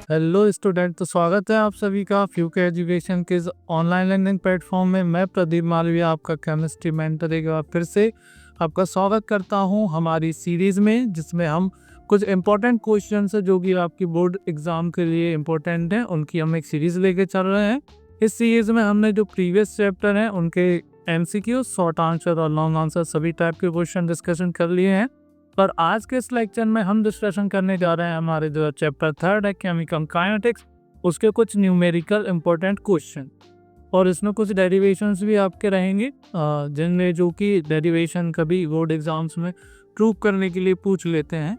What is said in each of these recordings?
Hello student, तो स्वागत है आप सभी का फ्यूके एजुकेशन के इस ऑनलाइन लर्निंग प्लेटफॉर्म में। मैं प्रदीप मालवीय, आपका केमिस्ट्री मेंटर, एक बार फिर से आपका स्वागत करता हूं हमारी सीरीज़ में, जिसमें हम कुछ इम्पोर्टेंट क्वेश्चन है जो कि आपकी बोर्ड एग्ज़ाम के लिए इम्पोर्टेंट हैं, उनकी हम एक सीरीज़ लेके चल रहे हैं। इस सीरीज़ में हमने जो प्रीवियस चैप्टर हैं उनके MCQ, शॉर्ट आंसर और लॉन्ग आंसर सभी टाइप के क्वेश्चन डिस्कशन कर लिए हैं। पर आज के इस लेक्चर में हम डिस्कशन करने जा रहे हैं हमारे जो चैप्टर 3 है केमिकल काइनेटिक्स, उसके कुछ न्यूमेरिकल इंपॉर्टेंट क्वेश्चन, और इसमें कुछ डेरिवेशंस भी आपके रहेंगे, जिनमें जो कि डेरिवेशन कभी बोर्ड एग्जाम्स में प्रूव करने के लिए पूछ लेते हैं,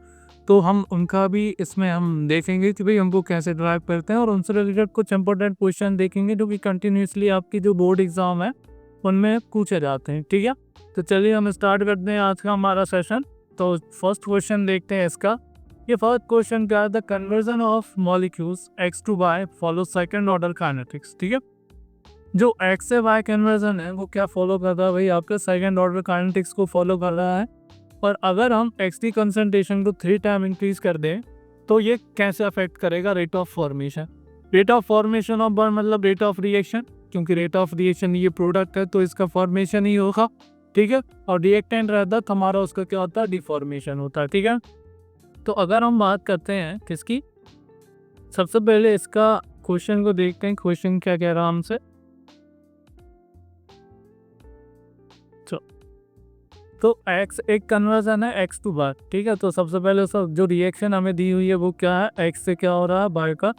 तो हम उनका भी इसमें हम देखेंगे कि भाई हमको कैसे ड्राइव करते हैं, और उनसे रिलेटेड कुछ इंपॉर्टेंट क्वेश्चन देखेंगे जो कि कंटिन्यूसली आपकी जो बोर्ड एग्जाम है उनमें पूछे जाते हैं। ठीक है, तो चलिए हम स्टार्ट करते हैं आज का हमारा सेशन। तो फर्स्ट क्वेश्चन देखते हैं इसका। ये फर्स्ट क्वेश्चन क्या है, the conversion of molecules x to y follow second order kinetics. ठीक है, जो x से y कन्वर्जन है वो क्या फॉलो कर रहा है भाई, आपका सेकंड ऑर्डर काइनेटिक्स को फॉलो कर रहा है। और अगर हम x की कंसंट्रेशन को 3 टाइम इंक्रीज कर दें तो ये कैसे अफेक्ट करेगा rate of formation. Rate of formation of bond मतलब रेट ऑफ रिएक्शन, क्योंकि रेट ऑफ रिएक्शन ये प्रोडक्ट है तो इसका फॉर्मेशन ही होगा। ठीक है, और रिएक्टेंट रहता है तो हमारा उसका क्या होता है, डिफॉर्मेशन होता है। ठीक है, तो अगर हम बात करते हैं किसकी, सबसे पहले इसका क्वेश्चन को देखते हैं। क्वेश्चन क्या कह रहा है हमसे, तो x एक कन्वर्जन है x टू y। ठीक है, तो सबसे पहले सब जो रिएक्शन हमें दी हुई है वो क्या है, x से क्या हो रहा है, y का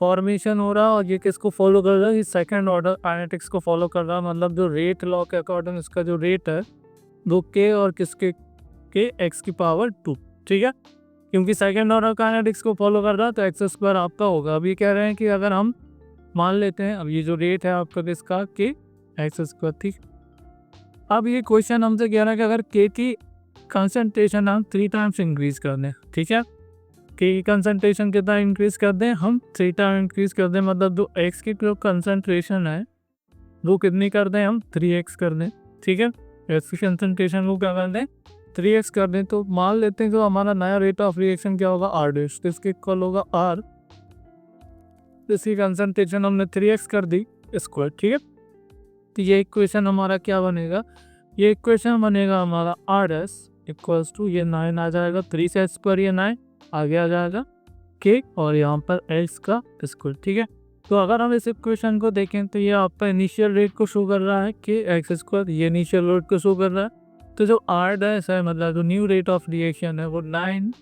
फॉर्मेशन हो रहा है। और ये किसको फॉलो कर रहा है, ये सेकंड ऑर्डर काइनेटिक्स को फॉलो कर रहा है। मतलब जो रेट लॉ के अकॉर्डिंग इसका जो रेट है वो k और किसके के x की पावर 2। ठीक है, क्योंकि सेकंड ऑर्डर काइनेटिक्स को फॉलो कर रहा है तो एक्स स्क्वायर आपका होगा। अभी कह रहे हैं कि अगर हम मान लेते हैं, अब ये जो रेट है आपका किसका, के एक्स स्क्वायर। ठीक, अब ये क्वेश्चन हमसे कह रहा है कि अगर के की कंसंट्रेशन हम 3 टाइम्स इंक्रीज कर दें। ठीक है, के की कंसंट्रेशन कितना इंक्रीज कर दें, हम 3 टाइम इंक्रीज कर दें, मतलब जो एक्स की जो कंसंट्रेशन है वो कितनी कर दें, हम 3x कर दें। ठीक है, एक्स की कंसंट्रेशन को क्या कर दें, 3x कर दें। तो मान लेते हैं कि हमारा नया रेट ऑफ रिएक्शन क्या होगा, आर डैश, तो इसके इक्वल होगा आर, इसकी कंसंट्रेशन हमने 3x कर दी स्क्वायर। ठीक है, तो ये इक्वेशन हमारा क्या बनेगा, ये इक्वेशन बनेगा हमारा आर डैश इक्वल्स टू, ये 9 आ जाएगा, 3 से स्क्वायर ये 9 आगे आ जाएगा के, और यहाँ पर x का स्क्वायर। ठीक है, तो अगर हम इस इक्वेशन को देखें तो ये आपका इनिशियल रेट को शो कर रहा है कि एक्स स्क्वायर, ये इनिशियल रेट को शो कर रहा है। तो जो आर डैश है, मतलब जो न्यू रेट ऑफ रिएक्शन है, वो 9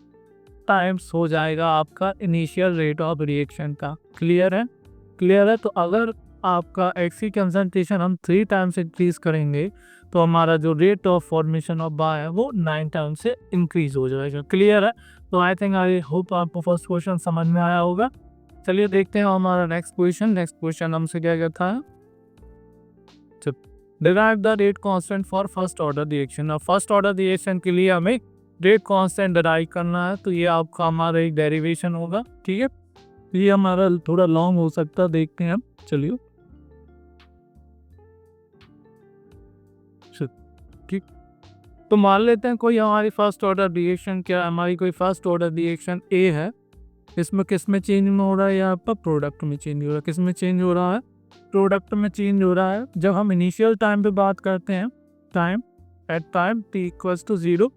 टाइम्स हो जाएगा आपका इनिशियल रेट ऑफ रिएक्शन का। क्लियर है, क्लियर है। तो अगर आपका एक्स की कंसंट्रेशन हम 3 टाइम्स इंक्रीज करेंगे तो हमारा जो rate of formation of by है वो 9 टाइम्स से इंक्रीज हो जाएगा। क्लियर है, तो आई थिंक आई होप आपको फर्स्ट क्वेश्चन समझ में आया होगा। चलिए देखते हैं हमारा नेक्स्ट क्वेश्चन। नेक्स्ट क्वेश्चन हमसे क्या कहता है, derive the rate constant for first order reaction. और फर्स्ट ऑर्डर रिएक्शन के लिए हमें रेट कांस्टेंट डिराइव करना है, तो ये आपका हमारा एक डेरिवेशन होगा। ठीक है, ये हमारा थोड़ा लॉन्ग हो सकता है, देखते हैं हम। चलिए ठीक, तो मान लेते हैं कोई हमारी फर्स्ट ऑर्डर रिएक्शन, क्या हमारी कोई फर्स्ट ऑर्डर रिएक्शन ए है। इसमें किस में चेंज हो रहा है, यहाँ पर प्रोडक्ट में चेंज हो रहा है। किस में चेंज हो रहा है, प्रोडक्ट में चेंज हो रहा है। जब हम इनिशियल टाइम पे बात करते हैं, time at time t equals to 0,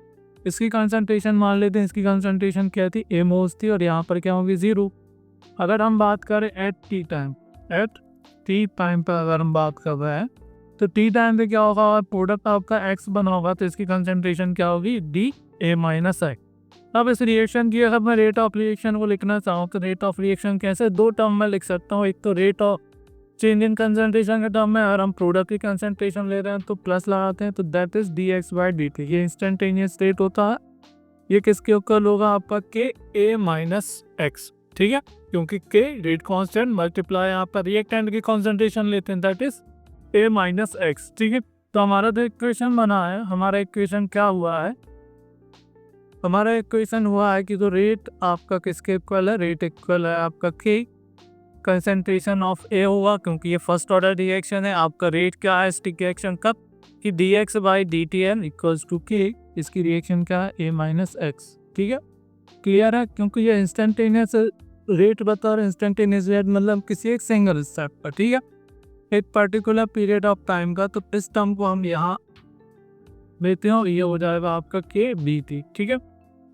इसकी कंसंट्रेशन मान लेते हैं, इसकी कंसंट्रेशन क्या थी, ए मोल्स थी, और यहाँ पर क्या होगी 0। अगर हम बात करें at T time, at T time पर अगर हम बात कर रहे हैं तो टी टाइम पे क्या होगा, प्रोडक्ट आपका x बना होगा, तो इसकी कंसंट्रेशन क्या होगी, डी ए माइनस एक्स। अब इस रिएक्शन की अगर मैं रेट ऑफ रिएक्शन को लिखना चाहूँ तो रेट ऑफ रिएक्शन कैसे, 2 टर्म में लिख सकता हूँ। एक तो rate of change in concentration के टर्म में, अगर हम प्रोडक्ट की कंसंट्रेशन ले रहे हैं तो प्लस लगाते हैं, तो that is D X by D T. ये इंस्टेंटेनियस रेट होता है। ये किसके इक्वल होगा, आपका के ए माइनस एक्स। ठीक है, क्योंकि के रेट कांस्टेंट मल्टीप्लाई यहाँ पर रिएक्टेंट की कंसंट्रेशन लेते हैं, that is a minus X. ठीक है, तो हमारा जो इक्वेशन बना है, हमारा इक्वेशन क्या हुआ है, हमारा इक्वेशन हुआ है कि जो रेट आपका किसके इक्वल है, रेट इक्वल है आपका के कंसंट्रेशन ऑफ ए होगा, क्योंकि ये फर्स्ट ऑर्डर रिएक्शन है। आपका रेट क्या है इसकी रिएक्शन कब, कि D X by D T N equals to K, इसकी रिएक्शन क्या है, ए माइनस एक्स। ठीक है, क्लियर है, क्योंकि ये इंस्टेंटेनियस रेट बता रहे इंस्टेंटेनियस रेट मतलब किसी एक सिंगल स्टेप पर, ठीक है, एक पर्टिकुलर पीरियड ऑफ टाइम का। तो इस टर्म को हम यहाँ लेते हैं और ये हो जाएगा आपका के बी टी, ठीक है।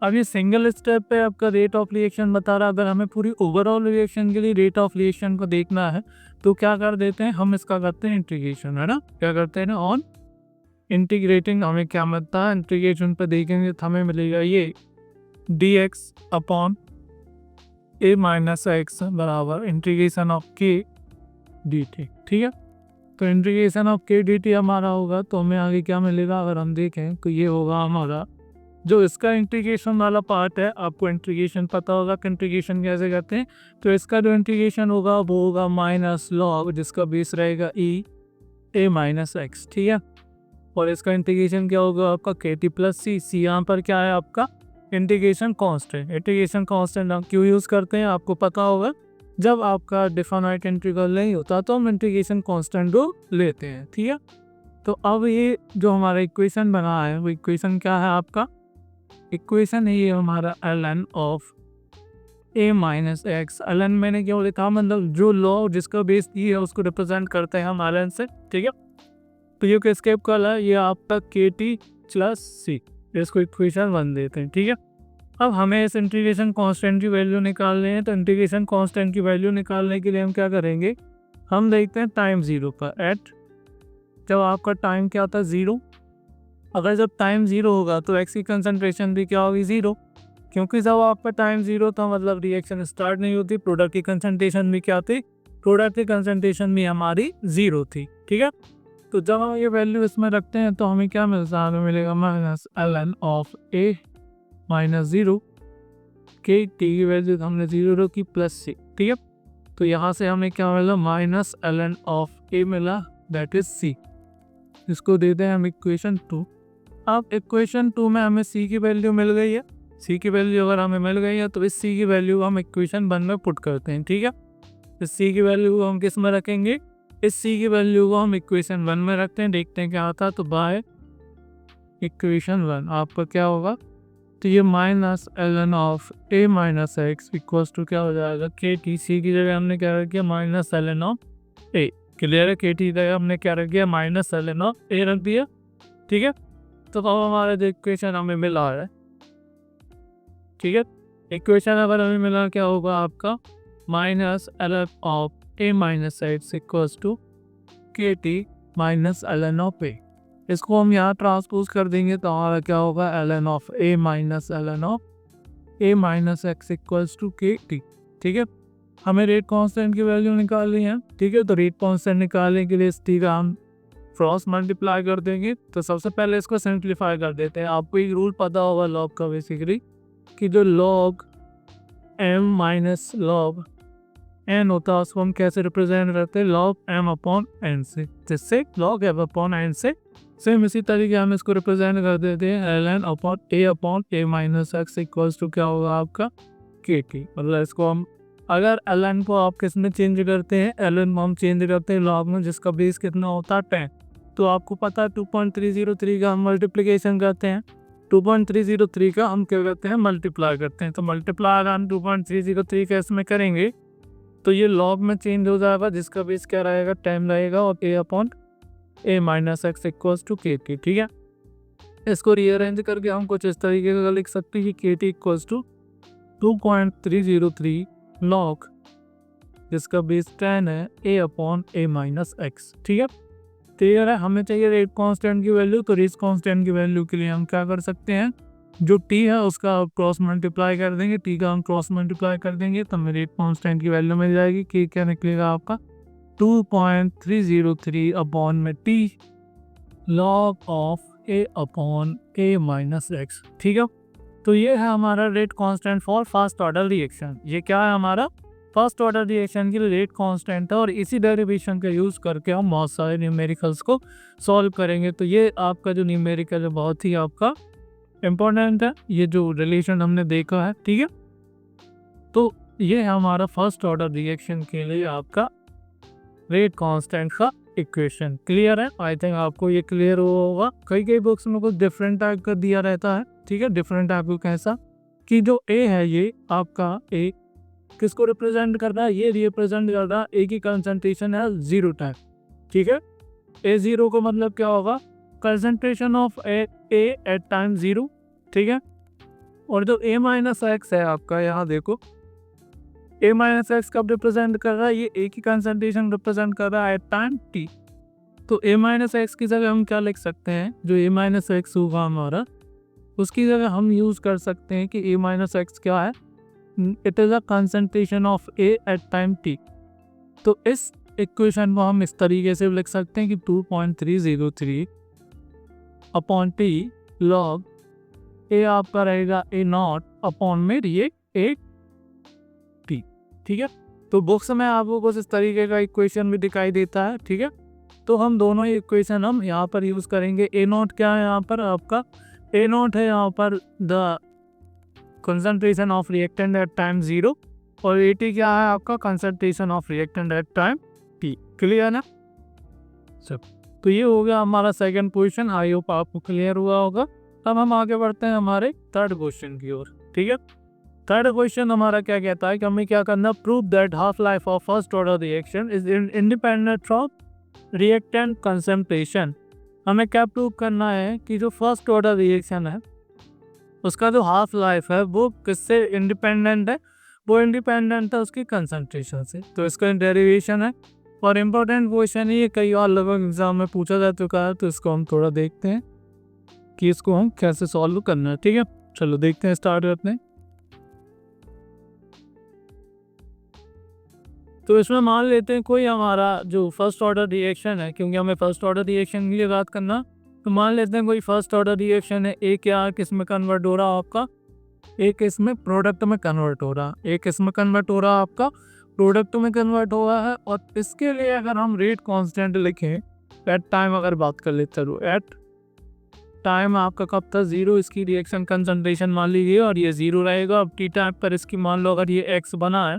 अब ये सिंगल स्टेप पे आपका रेट ऑफ रिएक्शन बता रहा है। अगर हमें पूरी ओवरऑल रिएक्शन के लिए रेट ऑफ रिएक्शन को देखना है तो क्या कर देते हैं हम, इसका करते हैं इंटीग्रेशन, है ना, क्या करते हैं ना, ऑन इंटीग्रेटिंग। हमें क्या मिलता है इंटीग्रेशन पे देखेंगे तो हमें मिलेगा ये D x upon A minus x बराबर इंटीग्रेशन ऑफ के डी टी, ठीक है। तो इंटीग्रेशन ऑफ के डी टी हमारा होगा तो हमें आगे क्या मिलेगा, अगर हम देखें तो ये होगा हमारा जो इसका इंटीग्रेशन वाला पार्ट है। आपको इंटीग्रेशन पता होगा कि इंटीग्रेशन कैसे करते हैं। तो इसका जो इंटीग्रेशन होगा वो होगा माइनस लॉग जिसका बेस रहेगा ई ए माइनस एक्स, ठीक है। और इसका इंटीग्रेशन क्या होगा आपका के टी प्लस सी। सी यहाँ पर क्या है आपका इंटीग्रेशन कांस्टेंट। इंटीग्रेशन कांस्टेंट हम क्यों यूज़ करते हैं आपको पता होगा, जब आपका डिफाइनाइट इंटीग्रल नहीं होता तो हम इंटीग्रेशन कांस्टेंट को लेते हैं, ठीक है। तो अब ये जो हमारा इक्वेशन बना है वो इक्वेशन क्या है आपका, इक्वेशन है ये हमारा L N of A minus X. L N मैंने क्यों लिखा, मतलब जो लॉ जिसका बेस ई है उसको रिप्रेजेंट करते हैं हम एल एन से, ठीक है। तो ये किसके इक्वल है, ये आपका के टी प्लस सी, इसको इक्वेशन 1 देते हैं, ठीक है। अब हमें इस इंटीग्रेशन कांस्टेंट की वैल्यू निकालनी है। तो इंटीग्रेशन कांस्टेंट की वैल्यू निकालने के लिए हम क्या करेंगे, हम देखते हैं टाइम 0 पर, एट जब आपका टाइम क्या होता है 0। अगर जब टाइम 0 होगा तो एक्स की कंसंट्रेशन भी क्या होगी 0, क्योंकि जब आपका टाइम 0 था मतलब रिएक्शन स्टार्ट नहीं होती। प्रोडक्ट की कंसंट्रेशन भी क्या थी, प्रोडक्ट की कंसंट्रेशन भी हमारी 0 थी, ठीक है। तो जब हम ये वैल्यू इसमें रखते हैं तो हमें क्या मिलता है, हमें मिलेगा minus L N of A minus 0 K T की वैल्यू हमने 0 रखी प्लस सी, ठीक है। तो यहाँ से हमें क्या मिला माइनस एल एन ऑफ ए मिला दैट इज सी। इसको देते हैं हम इक्वेशन 2। अब इक्वेशन 2 में हमें सी की वैल्यू मिल गई है। सी की वैल्यू अगर हमें मिल गई है तो इस सी की वैल्यू हम इक्वेशन 1 में पुट करते हैं, ठीक है। इस सी की वैल्यू को हम किस में रखेंगे, इस सी की वैल्यू को हम इक्वेशन 1 में रखते हैं, देखते हैं क्या आता है। तो बाय इक्वेशन 1 आपका क्या होगा, तो ये minus L N of A minus X equals to क्या हो जाएगा के टी। सी की जगह हमने क्या रख दिया minus L N of A, clear है। के टी की जगह हमने क्या रख दिया minus L N of A रख दिया, ठीक है। तो अब हमारा जो इक्वेशन हमें मिला है, ठीक है, इक्वेशन अगर हमें मिला क्या होगा आपका minus L N of A minus X equals to K T minus L N of A. इसको हम यहाँ ट्रांसपोज कर देंगे तो हमारा क्या होगा L N of A minus L N of A minus X equals to K T, ठीक है। हमें रेट कांस्टेंट की वैल्यू निकालनी है, ठीक है। तो रेट कांस्टेंट निकालने के लिए इस टी का हम क्रॉस मल्टीप्लाई कर देंगे। तो सबसे पहले इसको सिंप्लीफाई कर देते हैं। आपको एक रूल पता होगा लॉग का बेसिकली, कि जो log M minus log N होता है उसको हम कैसे रिप्रेजेंट करते हैं, लॉग एम अपॉन एन से, जिससे लॉग एम अपॉन एन से सेम इसी तरीके हम इसको रिप्रेजेंट कर देते हैं L N upon A minus X equals to क्या होगा आपका के टी। मतलब इसको हम अगर एल एन को आप किस में चेंज करते हैं, एल एन को हम चेंज करते हैं लॉग में जिसका बेस कितना होता है 10। तो आपको पता है 2.303 का हम मल्टीप्लिकेशन करते हैं, 2.303 का हम क्या करते हैं मल्टीप्लाई करते हैं। तो मल्टीप्लाई अगर हम 2.303 का इसमें करेंगे तो ये लॉग में चेंज हो जाएगा जिसका बेस क्या रहेगा 10 रहेगा और A upon A minus X equals to K T, ठीक है। इसको रीअरेंज करके हम कुछ इस तरीके का लिख सकते हैं कि के टी इक्वल्स टू 2.303 लॉग जिसका बेस 10 है ए अपॉन ए माइनस एक्स, ठीक है। क्लियर है। हमें चाहिए रेट कांस्टेंट की वैल्यू। तो रेट कांस्टेंट की वैल्यू के लिए हम क्या कर सकते हैं, जो टी है उसका क्रॉस मल्टीप्लाई कर देंगे, टी का हम क्रॉस मल्टीप्लाई कर देंगे तो हमें रेट कांस्टेंट की वैल्यू मिल जाएगी कि क्या निकलेगा आपका 2.303 अपॉन में T log of A upon A minus X, ठीक है। तो ये है हमारा rate constant for first order reaction. ये क्या है हमारा फर्स्ट ऑर्डर रिएक्शन के लिए रेट कांस्टेंट है और इसी डेरिवेशन का यूज़ करके हम बहुत सारे न्यूमेरिकल्स को सॉल्व करेंगे। तो ये आपका जो न्यूमेरिकल है बहुत ही आपका इम्पोर्टेंट है, ये जो रिलेशन हमने देखा है, ठीक है। तो ये है हमारा फर्स्ट ऑर्डर रिएक्शन के लिए आपका रेट कांस्टेंट का इक्वेशन। क्लियर है। आई थिंक आपको ये क्लियर होगा। कई बुक्स में कुछ डिफरेंट टाइप का दिया रहता है, ठीक है। डिफरेंट टाइप को कैसा कि जो ए है ये आपका ए किसको रिप्रेजेंट कर रहा है, ये रिप्रेजेंट कर रहा है ए की कंसंट्रेशन है 0 टाइम, ठीक है। A0 को मतलब क्या होगा, concentration of A at time 0, ठीक है। और जो A माइनस एक्स है आपका, यहाँ देखो A माइनस एक्स कब रिप्रेजेंट कर रहा है, ये A की कंसंट्रेशन रिप्रेजेंट कर रहा है एट टाइम t। तो A माइनस एक्स की जगह हम क्या लिख सकते हैं, जो A माइनस एक्स होगा हमारा, उसकी जगह हम यूज़ कर सकते हैं कि A माइनस एक्स क्या है, it is a concentration of A at time t। तो इस इक्वेशन को हम इस तरीके से लिख सकते हैं कि 2.303 अपॉन टी लॉग ए आपका रहेगा A0 अपॉन में ये ए टी, ठीक है। तो बुक्स में आपको कुछ इस तरीके का इक्वेशन भी दिखाई देता है, ठीक है। तो हम दोनों ही इक्वेशन हम यहाँ पर यूज़ करेंगे। A0 क्या है यहाँ पर आपका, A0 है यहाँ पर the concentration of reactant eight time 0 और AT क्या है आपका concentration of reactant eight time t। Clear ना सब। तो ये हो गया हमारा सेकंड क्वेश्चन, आई होप आपको क्लियर हुआ होगा। अब हम आगे बढ़ते हैं हमारे थर्ड क्वेश्चन की ओर, ठीक है। थर्ड क्वेश्चन हमारा क्या कहता है कि हमें क्या करना, prove that half life of first order reaction is independent of reactant concentration. हमें क्या प्रूव करना है कि जो फर्स्ट ऑर्डर रिएक्शन है उसका जो हाफ लाइफ है वो किससे इंडिपेंडेंट है, वो इंडिपेंडेंट है उसकी कंसंट्रेशन से। तो इसका डेरिवेशन है और इम्पोर्टेंट क्वेश्चन ये कई और लगभग एग्जाम में पूछा जा चुका है, तो इसको हम थोड़ा देखते हैं कि इसको हम कैसे सॉल्व करना है, ठीक है। चलो देखते हैं, स्टार्ट करते हैं। तो इसमें मान लेते हैं कोई हमारा जो फर्स्ट ऑर्डर रिएक्शन है, क्योंकि हमें फर्स्ट ऑर्डर रिएक्शन के लिए बात करना, तो मान लेते हैं कोई फर्स्ट ऑर्डर रिएक्शन है। ए क्या किस में कन्वर्ट हो रहा है आपका, एक इसमें प्रोडक्ट में कन्वर्ट हो रहा है, एक इसमें कन्वर्ट हो रहा है आपका प्रोडक्ट में कन्वर्ट हो रहा है। और इसके लिए अगर हम रेट कांस्टेंट लिखें एट टाइम, अगर बात कर लेते हैं एट टाइम आपका कब था 0, इसकी रिएक्शन कंसंट्रेशन मान लीजिए और ये 0 रहेगा। अब टी टाइम पर इसकी मान लो अगर ये x बना है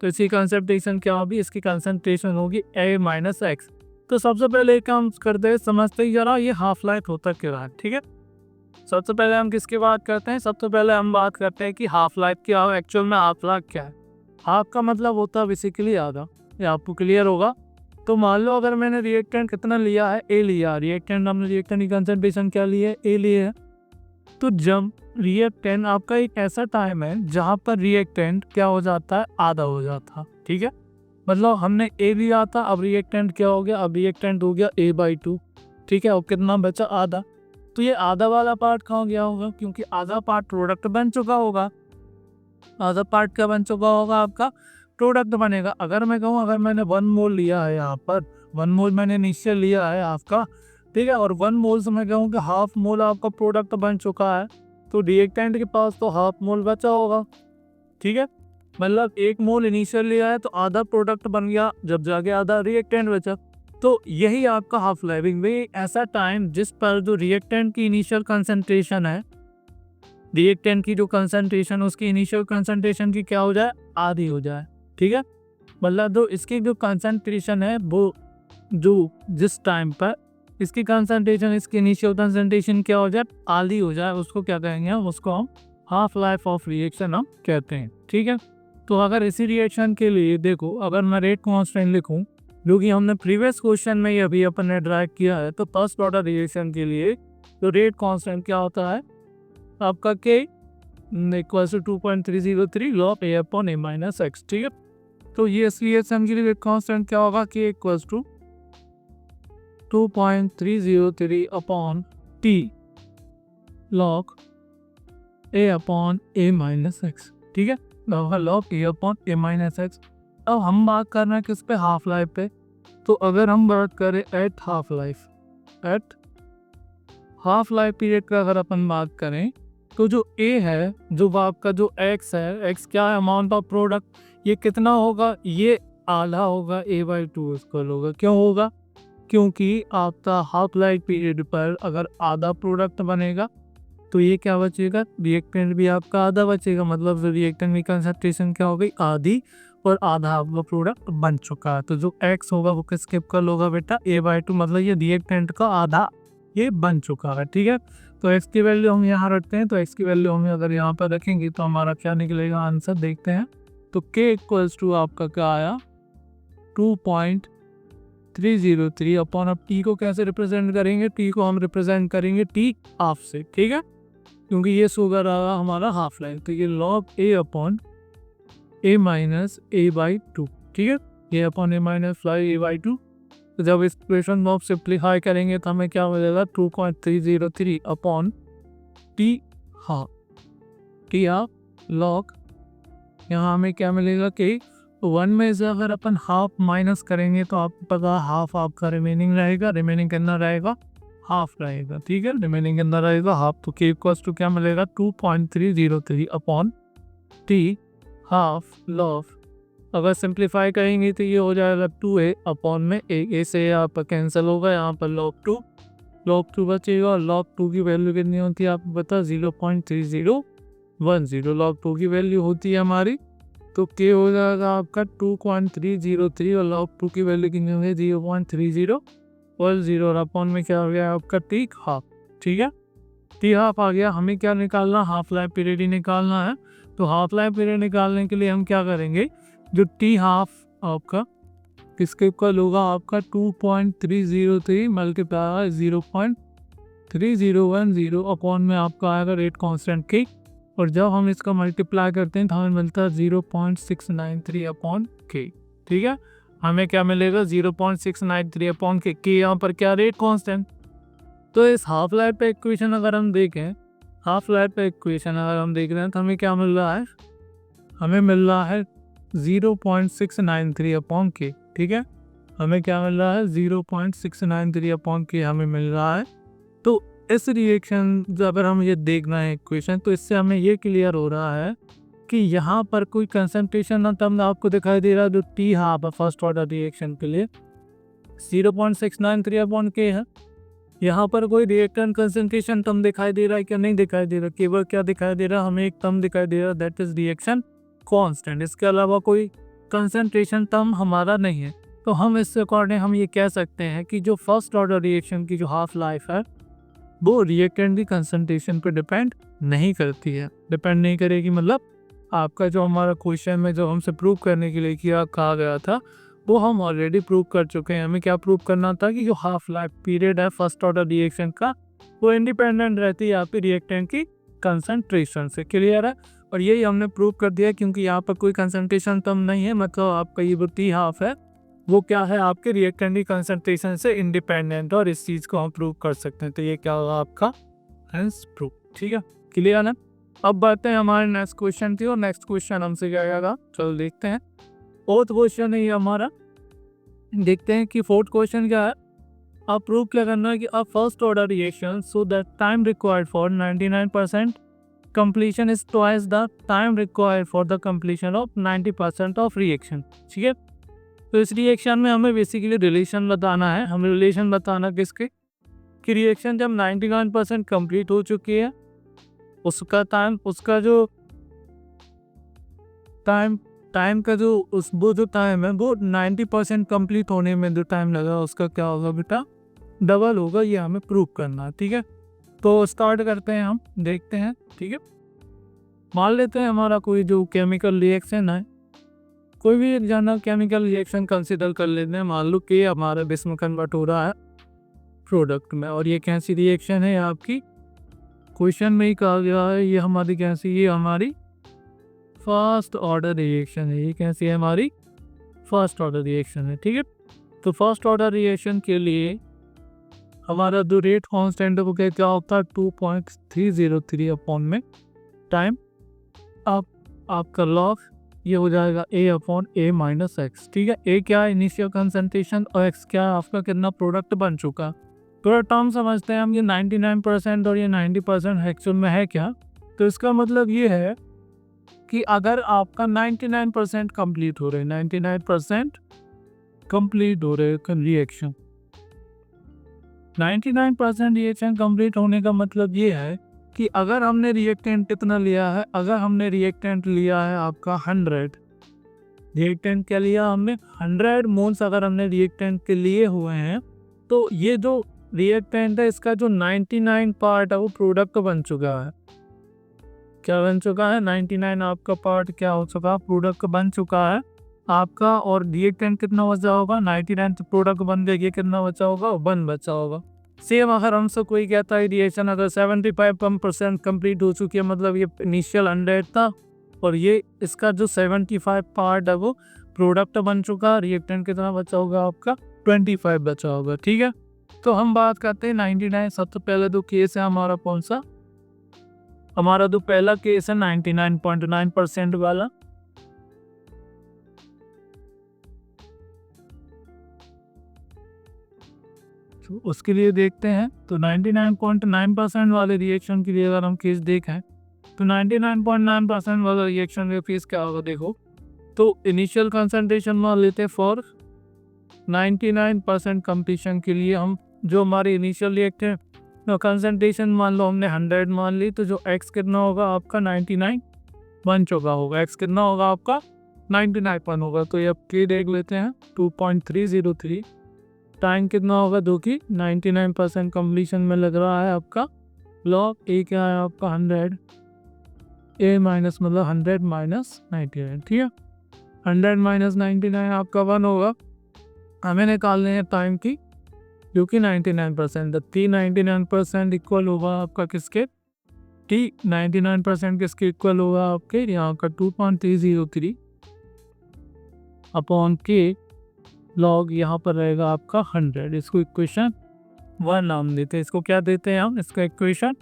तो इसकी कंसंट्रेशन क्या होगी, इसकी कंसंट्रेशन होगी A माइनस एक्स। तो सबसे पहले एक काम करते हैं, समझते ही जरा ये हाफ लाइफ होता क्या है, ठीक है। सबसे पहले हम किसकी बात करते हैं, सबसे पहले हम बात करते हैं कि हाफ लाइफ क्या है। एक्चुअल में हाफ लाइफ क्या है, हाफ का मतलब होता है बेसिकली आधा, ये आपको क्लियर होगा। तो मान लो अगर मैंने रिएक्टेंट कितना लिया है, ए लिया, रिएक्टेंट हमने रिएक्टेंट की कंसंट्रेशन क्या ली है, ए लिए है। तो जब रिएक्टेंट आपका एक ऐसा टाइम है जहाँ पर रिएक्टेंट क्या हो जाता है, आधा हो जाता है, ठीक है। मतलब हमने ए लिया था, अब रिएक्टेंट क्या हो गया, अब रिएक्टेंट हो गया A/2, ठीक है। और कितना बचा, आधा। तो ये आधा वाला पार्ट कहाँ गया होगा, क्योंकि आधा पार्ट प्रोडक्ट बन चुका होगा। आधा पार्ट क्या बन चुका होगा, आपका प्रोडक्ट बनेगा। अगर मैं कहूँ, अगर मैंने 1 मोल लिया है, यहाँ पर 1 मोल मैंने नीचे लिया है आपका, ठीक है, और 1 मोल से मैं कहूँ कि हाफ मोल आपका प्रोडक्ट बन चुका है, तो रिएक्टेंट के पास तो हाफ मोल बचा होगा, ठीक है। मतलब 1 मोल इनिशियल लिया है तो आधा प्रोडक्ट बन गया, जब जाके आधा रिएक्टेंट बचा। तो यही आपका हाफ लाइफिंग में ऐसा टाइम जिस पर जो रिएक्टेंट की इनिशियल कंसंट्रेशन है, रिएक्टेंट की जो कंसंट्रेशन उसकी इनिशियल कंसंट्रेशन की क्या हो जाए, आधी हो जाए, ठीक है। मतलब जो इसकी जो कंसंट्रेशन है वो जो जिस टाइम पर इसकी कंसंट्रेशन, इसकी इनिशियल कंसंट्रेशन क्या हो जाए, आधी हो जाए, उसको क्या कहेंगे, उसको हम हाफ लाइफ ऑफ रिएक्शन हम कहते हैं, ठीक है। तो अगर इसी रिएक्शन के लिए देखो, अगर मैं रेट कांस्टेंट लिखूं, जो कि हमने प्रीवियस क्वेश्चन में ही अभी अपन ने ड्राइव किया है, तो फर्स्ट ऑर्डर रिएक्शन के लिए तो रेट कांस्टेंट क्या होता है आपका, K equals to 2.303 log A upon A minus X, ठीक है। तो ये इस रिएक्शन के लिए रेट कांस्टेंट क्या होगा, K equals to 2.303 upon T log A upon A minus X, ठीक है, log A upon A minus X. अब हम बात कर रहे हैं किस पे, हाफ लाइफ पे। तो अगर हम बात करें at half life, at half life period का अगर अपन बात करें, तो जो A है, जो आपका जो X है, X क्या है, अमाउंट ऑफ प्रोडक्ट, ये कितना होगा, ये आधा होगा, A/2 स्क्वायर होगा। क्यों होगा, क्योंकि आपका हाफ लाइफ पीरियड पर अगर आधा प्रोडक्ट बनेगा तो ये क्या बचेगा, रिएक्टेंट भी आपका आधा बचेगा। मतलब रिएक्टेंट की कंसंट्रेशन क्या हो गई, आधी, और आधा आपका प्रोडक्ट बन चुका है। तो जो X होगा वो किसके इक्वल होगा बेटा, A/2, मतलब ये रिएक्टेंट का आधा ये बन चुका है, ठीक है। तो X की वैल्यू हम यहाँ रखते हैं, तो X की वैल्यू हम अगर यहाँ पर रखेंगे तो हमारा क्या निकलेगा आंसर, देखते हैं। तो k इक्वल्स टू आपका क्या आया 2.303 अपॉन। अब t को कैसे रिप्रेजेंट करेंगे, t को हम रिप्रेजेंट करेंगे t हाफ से, ठीक है, क्योंकि ये शुगर रहा हमारा हाफ लाइन, तो ये log a upon a minus a by 2, ठीक है, ये upon a minus a by 2। तो जब इस इक्वेशन को आप सिंप्लीफाई करेंगे तो हमें क्या मिलेगा 2.303 upon t half, t half log, यहाँ हमें क्या मिलेगा कि 1 में से अगर अपन हाफ माइनस करेंगे तो आपको पता हाफ आपका रिमेनिंग रहेगा, रिमेनिंग कितना रहेगा हाफ रहेगा, ठीक है, रिमेनिंग कितना रहेगा हाफ। तो k इक्वल्स टू क्या मिलेगा 2.303 अपॉन t हाफ लॉग। अगर सिंप्लीफाई करेंगे तो ये हो जाएगा 2a अपॉन में a से यहाँ पर कैंसिल होगा, यहाँ पर log 2 बचेगा, और log 2 की वैल्यू कितनी होती है आपको पता 0.3010, log 2 की वैल्यू होती है हमारी, तो k हो जाएगा आपका 2.303 और log 2 की वैल्यू कितनी होगी 0.3010, और अपॉन में क्या हो गया आपका t हाफ, ठीक है, t हाफ आ गया। हमें क्या निकालना, हाफ लाइफ पीरियड ही निकालना है। तो हाफ लाइफ पीरियड निकालने के लिए हम क्या करेंगे, जो t हाफ आपका किसके इक्वल होगा आपका 2.303 मल्टीप्लाई 0.3010 अपॉन में आपका आएगा रेट कांस्टेंट k, और जब हम इसका मल्टीप्लाई करते हैं तो हमें मिलता है 0.693 अपॉन k, ठीक है, हमें क्या मिलेगा 0.693 अपॉन k, यहाँ पर क्या रेट कांस्टेंट। तो इस हाफ लाइफ पे इक्वेशन अगर हम देखें, हाफ लाइफ पे इक्वेशन अगर हम देख रहे हैं तो हमें क्या मिल रहा है, हमें मिल रहा है 0.693 अपॉन k, ठीक है, हमें क्या मिल रहा है 0.693 अपॉन k हमें मिल रहा है। तो इस रिएक्शन अगर हम ये देखना है इक्वेशन, तो इससे हमें ये क्लियर हो रहा है कि यहाँ पर कोई कंसंट्रेशन ना टर्म आपको दिखाई दे रहा है जो t हाफ है फर्स्ट ऑर्डर रिएक्शन के लिए 0.693 अपॉन k है। यहाँ पर कोई रिएक्टेंट कंसंट्रेशन टर्म दिखाई दे रहा है क्या, नहीं दिखाई दे रहा, केवल क्या दिखाई दे रहा है, हमें एक टर्म दिखाई दे रहा है दैट इज रिएक्शन कांस्टेंट, इसके अलावा कोई कंसंट्रेशन टर्म हमारा नहीं है। तो हम इससे अकॉर्डिंग हम ये कह सकते हैं कि जो फर्स्ट ऑर्डर रिएक्शन की जो हाफ लाइफ है वो रिएक्टेंट की कंसंट्रेशन पर डिपेंड नहीं करती है, डिपेंड नहीं करेगी, मतलब आपका जो हमारा क्वेश्चन में जो हमसे प्रूव करने के लिए किया कहा गया था वो हम ऑलरेडी प्रूव कर चुके हैं। हमें क्या प्रूव करना था कि जो हाफ लाइफ पीरियड है फर्स्ट ऑर्डर रिएक्शन का वो इंडिपेंडेंट रहती है यहाँ पे रिएक्टेंट की कंसंट्रेशन से, क्लियर है, और यही हमने प्रूव कर दिया क्योंकि यहाँ पर कोई कंसंट्रेशन टर्म नहीं है, मतलब आपका ये जो टी हाफ है वो क्या है आपके रिएक्टेंट की कंसंट्रेशन से इंडिपेंडेंट, और इस चीज़ को हम प्रूव कर सकते हैं। तो ये क्या होगा आपका हेंस प्रूफ, ठीक है, क्लियर है। अब बढ़ते हैं हमारे नेक्स्ट क्वेश्चन की, और नेक्स्ट क्वेश्चन हमसे क्या आएगा, चलो देखते हैं। फोर्थ क्वेश्चन है ये हमारा, देखते हैं कि फोर्थ क्वेश्चन क्या है। आप प्रूव क्या करना है कि a first order reaction so that time required for 99% completion is twice the time required for the completion of 90% of reaction, ठीक है। तो इस रिएक्शन में हमें बेसिकली रिलेशन बताना है, हमें रिलेशन बताना किसके कि रिएक्शन जब 99% कंप्लीट हो चुकी है उसका टाइम, उसका जो टाइम का जो वो जो टाइम है वो 90% कंप्लीट होने में जो टाइम लगा उसका क्या होगा बेटा डबल होगा, ये हमें प्रूव करना है, ठीक है। तो स्टार्ट करते हैं, हम देखते हैं, ठीक है। मान लेते हैं हमारा कोई जो केमिकल रिएक्शन है, कोई भी एक जाना केमिकल रिएक्शन कंसिडर कर लेते हैं। मान लो कि हमारा बिस्म कन्वर्ट हो रहा है प्रोडक्ट में, और ये कैसी रिएक्शन है आपकी क्वेश्चन में ही कहा गया है, ये हमारी कैसी, ये हमारी फर्स्ट ऑर्डर रिएक्शन है, ये कैसी है हमारी फर्स्ट ऑर्डर रिएक्शन है, ठीक है। तो फर्स्ट ऑर्डर रिएक्शन के लिए हमारा जो रेट कांस्टेंट है वो क्या होता है 2.303 अपॉन में टाइम, अब आपका लॉग ये हो जाएगा a upon a minus X, ठीक है। a क्या है इनिशियल कंसंट्रेशन और x क्या है आपका कितना प्रोडक्ट बन चुका। थोड़ा टर्म समझते हैं हम, ये 99% और ये 90% एक्चुअल में है क्या। तो इसका मतलब ये है कि अगर आपका 99% कंप्लीट हो रहे, 99% कंप्लीट हो रहे रिएक्शन, 99% रिएक्शन कंप्लीट होने का मतलब ये है कि अगर हमने रिएक्टेंट कितना लिया है, अगर हमने रिएक्टेंट लिया है आपका 100, रिएक्टेंट क्या लिया हमने 100 मोल्स अगर हमने रिएक्टेंट के लिए हुए हैं, तो ये जो रिएक्टेंट है इसका जो 99 पार्ट है वो प्रोडक्ट बन चुका है, क्या बन चुका है 99 आपका पार्ट क्या हो चुका, प्रोडक्ट बन चुका है आपका। और रिएक्टेंट कितना बचा होगा 99, तो प्रोडक्ट बन गया, ये कितना बचा होगा 1 बचा होगा। सेम अगर हमसे कोई कहता है रिएक्शन अगर 75% कंप्लीट हो चुकी है, मतलब ये इनिशियल 100 था और ये इसका जो 75 पार्ट है वो प्रोडक्ट बन चुका, रिएक्टेंट कितना बचा होगा आपका 25 बचा होगा। ठीक है, तो हम बात करते हैं 99। सबसे पहले तो केस है हमारा कौन सा, हमारा जो पहला केस है 99.9% वाला। तो उसके लिए देखते हैं, तो 99.9% वाले रिएक्शन के लिए अगर हम केस देखें तो 99.9% वाला रिएक्शन का केस क्या होगा देखो, तो इनिशियल कंसंट्रेशन मान लेते हैं फॉर 99% कंप्लीशन के लिए। हम जो हमारे इनिशियल रिएक्टेंट कंसंट्रेशन मान लो हमने 100 मान ली, तो जो x कितना होगा आपका 99 बन चुका होगा, x कितना होगा आपका 99 बन होगा। तो ये अब k देख लेते हैं 2.303, टाइम कितना होगा जो कि 99% कंप्लीशन में लग रहा है आपका। लॉग a क्या है आपका 100, a माइनस मतलब 100 माइनस 99, ठीक है 100 माइनस 99 आपका 1 होगा। हमें निकालने हैं टाइम की जो कि 99%, t 99% इक्वल होगा आपका किसके, t 99% किसके इक्वल होगा आपके यहाँ का 2.303 अपॉन के लॉग यहाँ पर रहेगा आपका 100। इसको इक्वेशन 1 नाम देते हैं, इसको क्या देते हैं हम, इसका इक्वेशन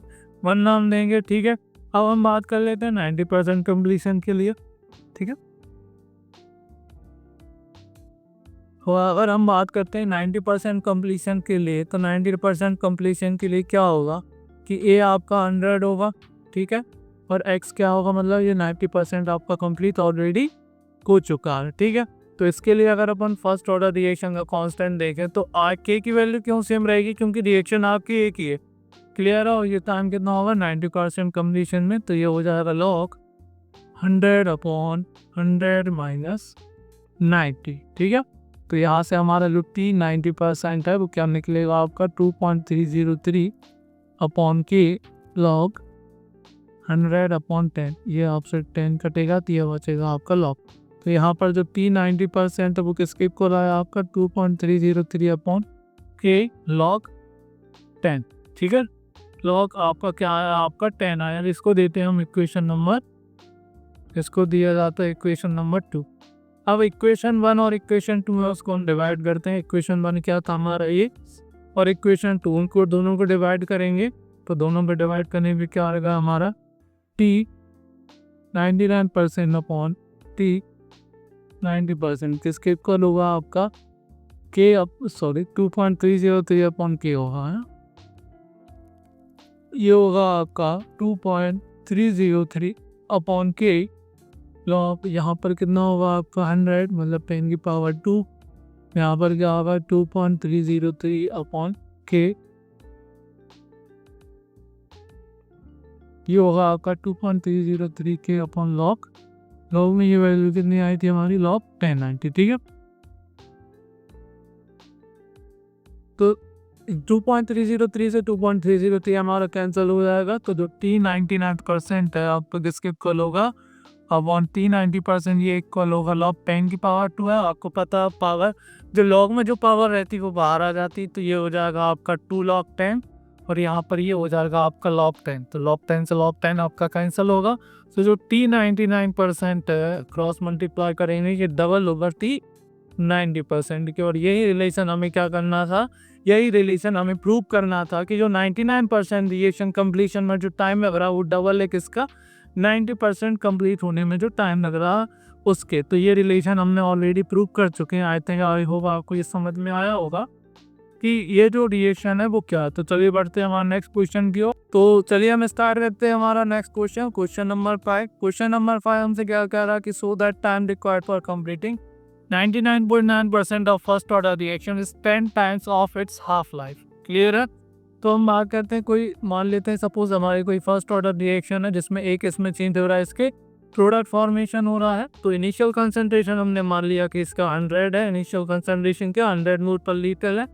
1 नाम देंगे। ठीक है, अब हम बात कर लेते हैं 90% कंप्लीशन के लिए। ठीक है, तो अगर हम बात करते हैं 90% कंप्लीशन के लिए, तो 90% कंप्लीशन के लिए क्या होगा कि a आपका 100 होगा, ठीक है, और x क्या होगा, मतलब ये 90% आपका कंप्लीट ऑलरेडी हो चुका है। ठीक है, तो इसके लिए अगर अपन फर्स्ट ऑर्डर रिएक्शन का कांस्टेंट देखें तो k की वैल्यू क्यों सेम रहेगी, क्योंकि रिएक्शन आपकी एक ही है। क्लियर है, और ये टाइम कितना होगा 90% कंप्लीशन में, तो ये हो जाएगा लॉग 100 अपॉन 100 माइनस 90। ठीक है, तो यहाँ से हमारा जो t 90% है वो क्या निकलेगा आपका 2.303 अपॉन के लॉग 100 अपॉन 10, ये आपसे 10 कटेगा तो ये बचेगा आपका लॉग। तो यहाँ पर जो t 90% है वो किसके इक्वल आया आपका 2.303 अपॉन के लॉग 10। ठीक है, लॉग आपका क्या आया आपका 10 आया, इसको देते हैं हम इक्वेशन नंबर, इसको दिया जाता है इक्वेशन नंबर 2। अब इक्वेशन 1 और इक्वेशन 2 है उसको हम डिवाइड करते हैं। इक्वेशन 1 क्या था हमारा ये, और इक्वेशन 2 उनको दोनों को डिवाइड करेंगे, तो दोनों को डिवाइड करने में क्या आएगा हमारा t 99% अपॉन t 90% किसके इक्वल होगा आपका k, अब सॉरी 2.303 अपॉन k होगा, है ये होगा आपका 2.303 अपॉन k लॉग, यहाँ पर कितना होगा आपका 100 मतलब 10 की पावर 2, यहाँ पर क्या होगा 2.303 अपॉन के, ये होगा आपका 2.303 के अपॉन लॉग में ये वैल्यू कितनी आई थी हमारी लॉग 1090। ठीक है, तो 2.303 से 2.303 हमारा कैंसिल हो जाएगा, तो जो t 99% है आपको किसके इक्वल होगा अपॉन t 90%, ये इक्वल होगा लॉग 10 की पावर 2 है। आपको पता है पावर जो लॉग में जो पावर रहती है वो बाहर आ जाती, तो ये हो जाएगा आपका 2 log 10 और यहाँ पर ये हो जाएगा आपका log 10, तो log 10 से log 10 आपका कैंसिल होगा। तो जो t 99% है क्रॉस मल्टीप्लाई करेंगे ये डबल ओवर t 90% की, और यही रिलेशन हमें क्या करना था, यही रिलेशन हमें प्रूव करना था कि जो 99% रिएक्शन कंप्लीशन में जो टाइम लग रहा है वो डबल है किसका 90% कंप्लीट होने में जो टाइम लग रहा उसके। तो ये रिलेशन हमने ऑलरेडी प्रूव कर चुके हैं। आई थिंक आई होप आपको ये समझ में आया होगा कि ये जो रिएक्शन है वो क्या है। तो चलिए बढ़ते हैं हमारे नेक्स्ट क्वेश्चन की ओर। तो चलिए हम स्टार्ट करते हैं हमारा next question, question number 5। Question number 5 हमसे क्या कह रहा है कि so that time required for completing 99.9% of first order reaction is 10 times of its half life. Clear है, तो हम बात करते हैं, कोई मान लेते हैं सपोज हमारी कोई फर्स्ट ऑर्डर रिएक्शन है जिसमें एक इसमें चेंज हो रहा है, इसके प्रोडक्ट फॉर्मेशन हो रहा है। तो इनिशियल कंसंट्रेशन हमने मान लिया कि इसका 100 है, इनिशियल कंसंट्रेशन क्या 100 मोल पर लीटर है।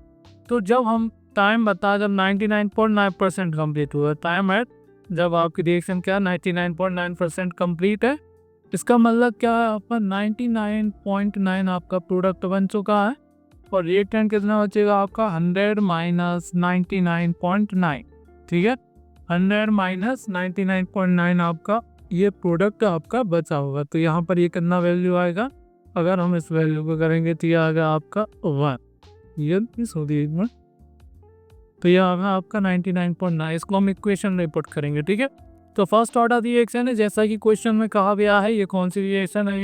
तो जब हम टाइम बता जब 99.9% कंप्लीट हुआ, टाइम एट जब आपकी रिएक्शन क्या 99.9% कंप्लीट है, इसका मतलब क्या है, आपका 99.9 आपका प्रोडक्ट बन चुका है और रिएक्टेंट कितना बचेगा आपका 100 माइनस 99.9, ठीक है। 100 माइनस 99.9 आपका ये प्रोडक्ट आपका बचा होगा। तो यहाँ पर ये कितना वैल्यू आएगा, अगर हम इस वैल्यू को करेंगे तो ये आएगा आपका 1, ये मिस हो गई एक मिनट, तो ये आएगा आपका 99.9। इसको हम इक्वेशन में पुट करेंगे, ठीक है। तो फर्स्ट ऑर्डर रिएक्शन है, जैसा कि क्वेश्चन में कहा गया है, ये कौन सी रिएक्शन है,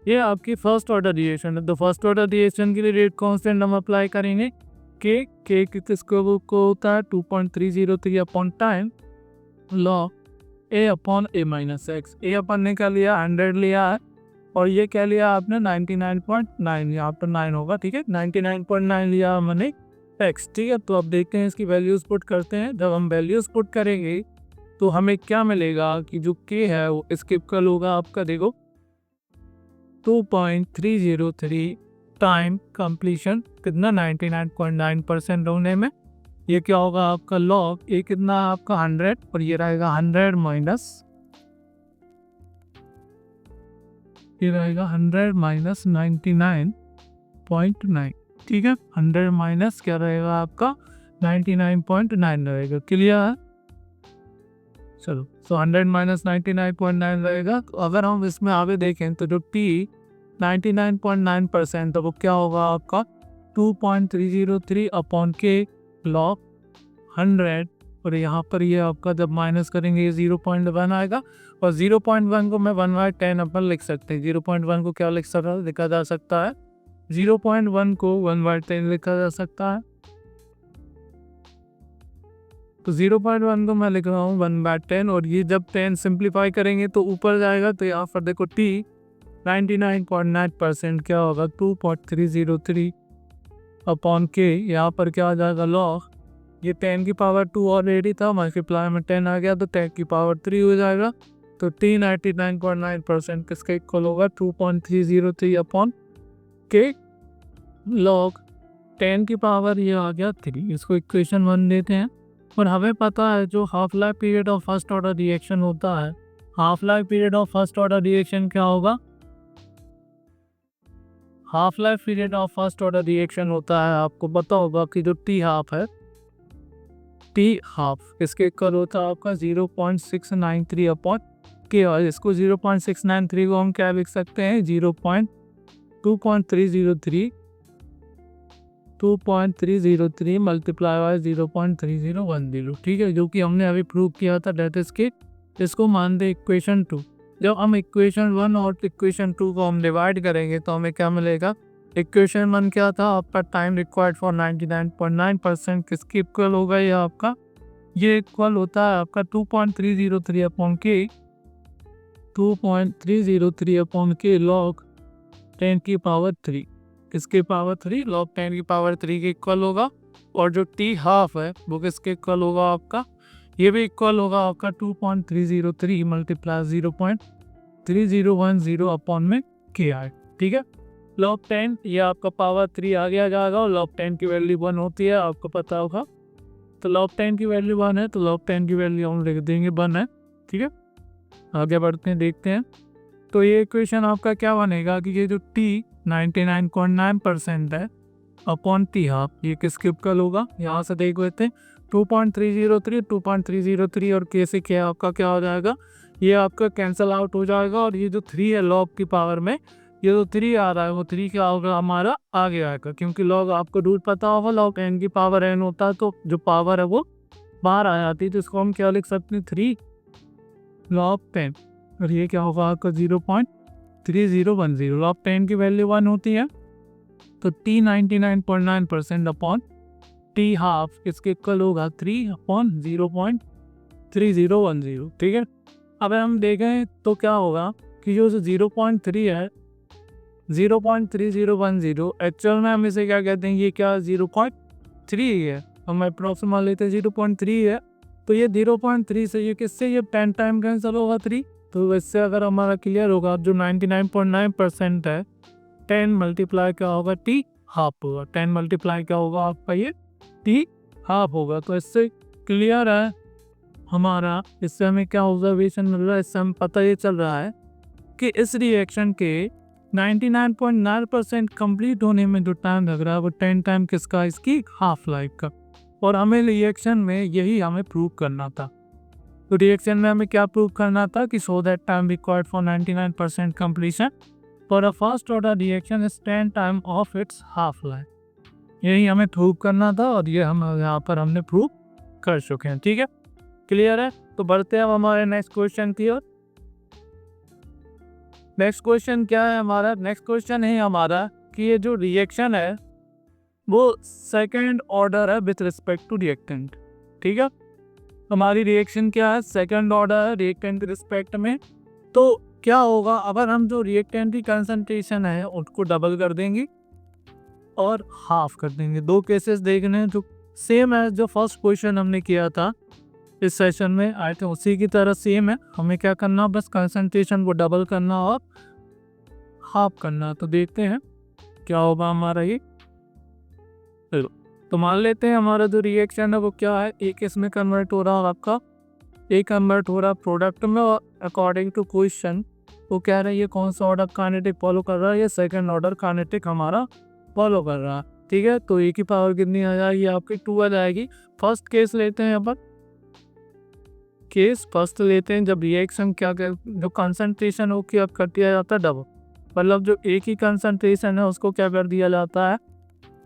ये आपकी फर्स्ट ऑर्डर रिएक्शन है। तो फर्स्ट ऑर्डर रिएक्शन के लिए रेट कांस्टेंट हम अप्लाई करेंगे, के किसको को होता है 2.303 upon time log A upon A minus x. ए अपन ने क्या लिया 100 लिया है और ये क्या लिया आपने 99.9, यहाँ पर 9 होगा, ठीक है। 99.9 लिया हमने एक्स, ठीक है। तो अब देखते हैं इसकी वैल्यूज पुट करते हैं। जब हम वैल्यूज पुट करेंगे तो हमें क्या मिलेगा कि जो के है वो इसके इक्वल होगा आपका, देखो 2.303 टाइम कंप्लीशन कितना 99.9% होने में, ये क्या होगा आपका लॉग ये कितना आपका 100 और ये रहेगा 100 माइनस, ये रहेगा 100 माइनस 99.9, ठीक है। 100 माइनस क्या रहेगा आपका 99.9 रहेगा, क्लियर है। चलो सो 100 माइनस 99.9 रहेगा। तो अगर हम इसमें आगे देखें तो जो टी 99.9% तो वो क्या होगा आपका 2.303 अपॉन के लॉग 100 और यहाँ पर ये आपका जब माइनस करेंगे ये 0.1 आएगा और 0.1 को मैं 1/10 अपन लिख सकते हैं। 0.1 को क्या लिखा जा सकता है 0.1 को 1/10 लिखा जा सकता है। तो 0.1 को मैं लिख रहा हूँ 1/10 और ये जब 10 सिंप्लीफाई करेंगे तो ऊपर जाएगा। तो यहाँ पर देखो टी 99.9% क्या होगा 2.303 अपॉन के, यहाँ पर क्या आ जाएगा लॉग ये 10 की पावर 2 ऑलरेडी था, मल्टीप्लाई में 10 आ गया तो 10 की पावर 3 हो जाएगा। तो टी 99.9% किसका इक्वल होगा 2.303 अपॉन के लॉग 10 की पावर ये आ गया 3। इसको इक्वेशन 1 देते हैं। और हमें पता है जो half life period of first order reaction होता है, half life period of first order reaction क्या होगा, half life period of first order reaction होता है, आपको पता होगा कि जो टी हाफ है, टी हाफ इसके इक्वल होता है आपका 0.693 अपॉन के और इसको 0.693 को हम क्या लिख सकते हैं 2.303 मल्टीप्लाई बाय 0.3010, ठीक है, जो कि हमने अभी प्रूव किया था। डेट इज के इसको मान दे इक्वेशन 2। जब हम इक्वेशन 1 और इक्वेशन 2 को हम डिवाइड करेंगे तो हमें क्या मिलेगा, इक्वेशन 1 क्या था आपका टाइम रिक्वायर्ड फॉर 99.9% किसके इक्वल होगा, ये आपका ये इक्वल होता है आपका 2.303 अपॉन के 2.303 अपॉन के लॉग 10 की पावर 3, किसके पावर 3 लॉग 10 की पावर 3 के इक्वल होगा। और जो टी हाफ है वो किसके इक्वल होगा आपका, ये भी इक्वल होगा आपका 2.303 मल्टीप्लाई 0.3010 अपॉन में के आए, ठीक है। लॉग 10 ये आपका पावर 3 आ गया जाएगा और लॉग 10 की वैल्यू 1 होती है, आपको पता होगा। तो लॉग 10 की वैल्यू 1 है तो लॉग 10 की वैल्यू हम लिख देंगे 1 है, ठीक है। आगे बढ़ते हैं देखते हैं। तो ये इक्वेशन आपका क्या बनेगा कि ये जो टी 99.9% है अपॉन टी हाफ ये किसके इक्वल होगा, यहाँ से देख लेते हैं 2.303 और के से क्या आपका क्या हो जाएगा, ये आपका कैंसल आउट हो जाएगा और ये जो 3 है लॉग की पावर में ये जो 3 आ रहा है वो 3 क्या होगा हमारा आगे आएगा, क्योंकि लॉग आपको रूल पता होगा लॉग n की पावर n होता है तो जो पावर है वो बाहर आ जाती है। तो इसको हम क्या लिख सकते हैं 3 लॉग 10 और ये क्या होगा आपका 0.3010। लॉग 10 की वैल्यू 1 होती है तो टी 99.9% अपॉन टी हाफ इसके इक्वल होगा 3 अपॉन 0.3010, ठीक है। अब हम देखें तो क्या होगा कि जो 0.3 है 0.3010 एक्चुअल में हम इसे क्या कहते हैं, ये क्या 0.3 है, हम अप्रॉक्सिमेट लेते हैं 0.3 है। तो ये 0.3 से ये किससे ये 10 टाइम कैंसिल होगा 3, तो इससे अगर हमारा क्लियर होगा जो 99.9% है 10 मल्टीप्लाई क्या होगा टी हाफ होगा, 10 मल्टीप्लाई क्या होगा आपका ये टी हाफ होगा। तो इससे क्लियर है हमारा इससे हमें क्या ऑब्जर्वेशन मिल रहा है, इससे हमें पता ये चल रहा है कि इस रिएक्शन के 99.9% कंप्लीट होने में जो टाइम लग रहा है वो 10 टाइम किसका, इसकी हाफ लाइफ का। और हमें रिएक्शन में यही हमें प्रूव करना था। तो रिएक्शन में हमें क्या प्रूव करना था कि so that time required for 99% completion for a first order reaction is 10 time of its half life. यही हमें प्रूव करना था और ये हम यहाँ पर हमने प्रूव कर चुके हैं। ठीक है, क्लियर है। तो बढ़ते हैं हमारे नेक्स्ट क्वेश्चन की ओर। नेक्स्ट क्वेश्चन क्या है हमारा? नेक्स्ट क्वेश्चन है हमारा कि ये जो रिएक्शन है वो सेकंड ऑर्डर है विथ रिस्पेक्ट टू रिएक्टेंट। ठीक है, हमारी रिएक्शन क्या है? सेकंड ऑर्डर है रिएक्टेंट के रिस्पेक्ट में। तो क्या होगा अगर हम जो रिएक्टेंट की कंसंट्रेशन है उसको डबल कर देंगे और हाफ कर देंगे। दो केसेस देखने हैं जो सेम है, जो फर्स्ट क्वेश्चन हमने किया था इस सेशन में आए थे उसी की तरह सेम है। हमें क्या करना, बस कंसंट्रेशन को डबल करना और हाफ करना। तो देखते हैं क्या होगा हमारा ये। तो मान लेते हैं हमारा जो रिएक्शन है वो क्या है, एक इसमें कन्वर्ट हो रहा है आपका, एक कन्वर्ट हो रहा प्रोडक्ट में। और अकॉर्डिंग टू क्वेश्चन वो कह रहा है ये कौन सा ऑर्डर काइनेटिक फॉलो कर रहा है, ये सेकंड ऑर्डर काइनेटिक हमारा फॉलो कर रहा है। ठीक है, तो ए की पावर कितनी आ जाएगी आपकी, 2 आ जाएगी। फर्स्ट केस लेते हैं यहाँ पर, केस फर्स्ट लेते हैं जब रिएक्शन क्या कर, जो कंसंट्रेशन हो क्या कर दिया जाता है डबल, मतलब जो एक ही कंसंट्रेशन है उसको क्या कर दिया जाता है,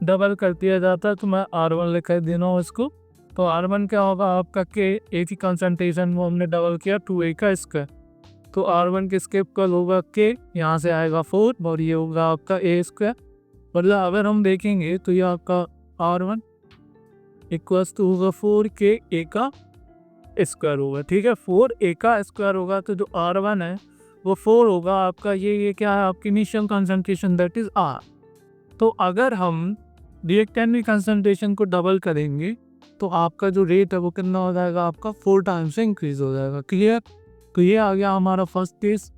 डबल कर दिया जाता है। तो मैं R1 लिख दे रहा हूँ इसको। तो R1 क्या होगा आपका, के एक ही कंसंट्रेशन को हमने डबल किया 2A का स्क्वायर। तो R1 के स्केप कल होगा के, यहाँ से आएगा 4 और ये होगा आपका A स्क्वायर। मतलब अगर हम देखेंगे तो ये आपका R1 इक्वल्स टू होगा 4K का स्क्वायर होगा। ठीक है, 4A का स्क्वायर होगा। तो जो R1 है वो 4 होगा आपका, ये क्या है आपकी initial concentration that is R। तो अगर हम रिएक्टेंट की कंसंट्रेशन को डबल करेंगे तो आपका जो रेट है वो कितना हो जाएगा, आपका 4 टाइम्स से इंक्रीज हो जाएगा। क्लियर। तो ये आ गया हमारा फर्स्ट केस